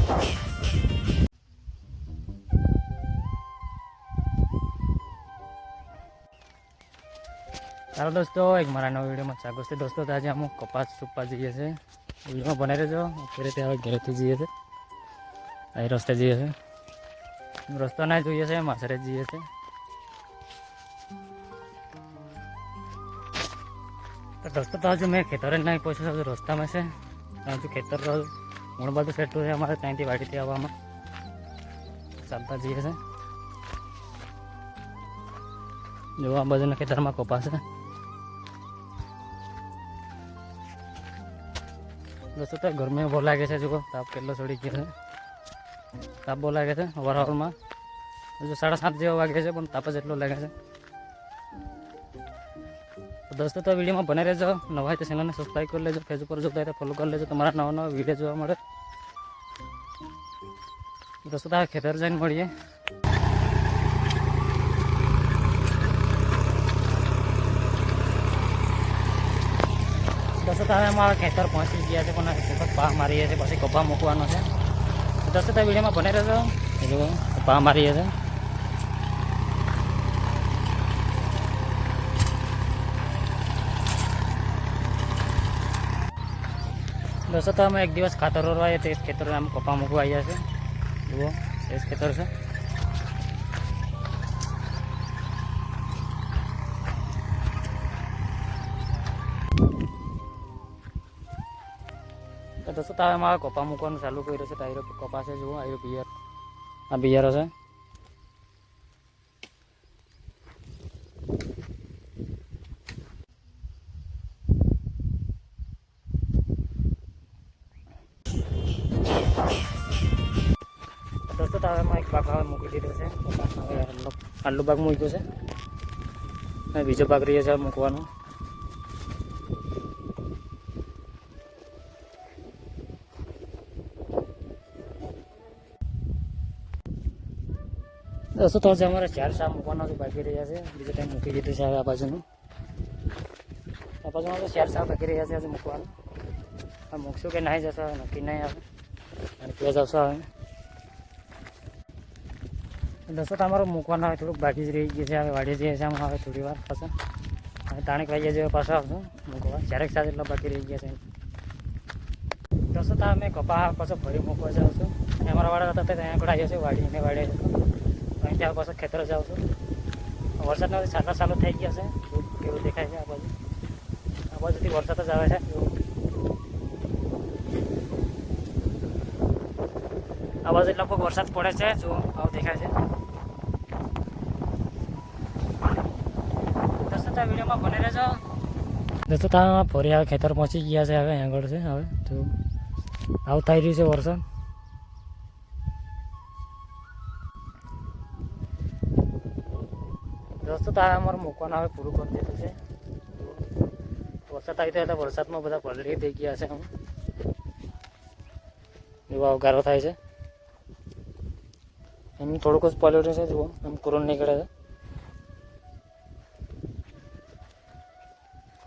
ચાલો દોસ્તો, એક મારા નવા વિડીયોમાં સ્વાગત છે દોસ્તો. આજે અમુક કપાસ સુપવા જઈએ છીએ. વિડીયોમાં બનાવી રહેજો. અત્યારે ત્યાં ઘરેથી જઈએ છીએ, અહીં રસ્તે જઈએ છીએ. રસ્તો ના જોઈએ છે, માસરે જઈએ છીએ. તો દોસ્તો તો હજુ મેં ખેતરે નહીં પહોંચ્યો, હજુ રસ્તામાં છે. હજુ ખેતર મૂળ બધું સેટું છે અમારે ત્યાંથી વાડીથી આવવામાં. ચાલતા જઈએ છે. જો આ બાજુના ખેતરમાં કપાસ છે દોસ્તો. તો ગરમી બહુ લાગે છે. જુઓ તાપ કેટલો ચડી ગયો છે. તાપ બહુ લાગે છે. હવારમાં હજુ 7:30 જેવો વાગે છે, પણ તાપ જ એટલો લાગે છે. દોસ્તો તો વિડીયોમાં બને રહેજો. નવા હોય તો ચેનલને સબસ્ક્રાઈબ કરી લેજો. ફેસબુક પર જોતા હોય તો ફોલો કરી લેજો. તમારા નવા વિડીયો જોવા મળે. દોસ્તો તો ખેતર જઈને મળીએ. દોસ્તો હવે અમારા ખેતર પહોંચી ગયા છે, પણ ખેતર પા મારીએ છીએ, પછી કપા મૂકવાનો છે. દોસ્તો તો વિડીયોમાં બને રહેજો. જો કપા મારીએ છીએ. દોસ્તો તો અમે એક દિવસ ખાતર રોવાઈએ તે ખેતર આમ કપા મૂકવા આવ્યા છે. જુઓ એ જ ખેતર છે. તો દોસ્તો તો હવે મારે કપા મૂકવાનું ચાલુ કર્યું છે. ટાયરો કપા છે. જુઓ આયરો બિયાર, આ બિયારો છે. દોસ્તો તો હવે એક ભાગ હવે મૂકી દીધો છે. હવે આટલો ભાગ મૂક્યો છે. હવે બીજો ભાગ રહ્યો છે મૂકવાનો. દોસ્તો તો હજી અમારે 4 સાપ મૂકવાના બાકી રહ્યા છે. બીજો ટાઈમ મૂકી દીધું છે. હવે આ બાજુનું તો 4 સાપ બાકી રહ્યા છે હજી મૂકવાનું. આ મૂકશું કે નહીં જશે હવે નક્કી નહીં આવે. અને ક્યાં જશો હવે દોસ્તો તમારું મૂકવાના હવે થોડુંક બાકી જ રહી ગયું છે. હવે વાડીએ જઈએ છીએ હવે થોડી વાર પાછા. હવે તાણીક વાગ્યા જેવા પાછા આવશું મૂકવા. 4 સાત એટલા બાકી રહી ગયા છે. દોસ્તો તો અમે કપા પાછો ફરી મૂકવા જાઉં છું. અને અમારા વાડા હતા ત્યાં આગળ આવ્યા છે વાડીને વાડે. અહીં ત્યાં પાછો ખેતર જાઉં છું. વરસાદના છાંટા ચાલુ થઈ ગયા છે. કેવું દેખાય છે આ બાજુથી વરસાદ જ આવે છે. આ બાજુ લગભગ વરસાદ પડે છે. જો આવું દેખાય છે. દોસ્તો તો વિડીયોમાં બને રહેજો. દોસ્તો ત્યાં ફરી હવે ખેતર પહોંચી ગયા છે. હવે આગળ છે. હવે તો આવું થઈ રહ્યું છે વરસાદ. દોસ્તો તો અમારે મૂકવાનું હવે પૂરું કરી દીધું છે. વરસાદ આવી તો વરસાદમાં બધા પલળી થઈ ગયા છે. એવો અવગારો થાય છે. એમ થોડુંક જ પલળ્યું છે. જુઓ એમ કુરણ નીકળે છે.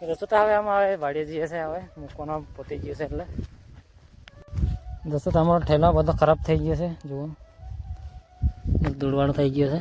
દોસ્તો તો હવે આમાં હવે વાડીએ જઈએ છે. હવે મૂકવાનો પતી ગયું છે એટલે. દોસ્તો તમારો ઠેલો બધો ખરાબ થઈ ગયો છે. જુઓ ધૂળવાળો થઈ ગયો છે.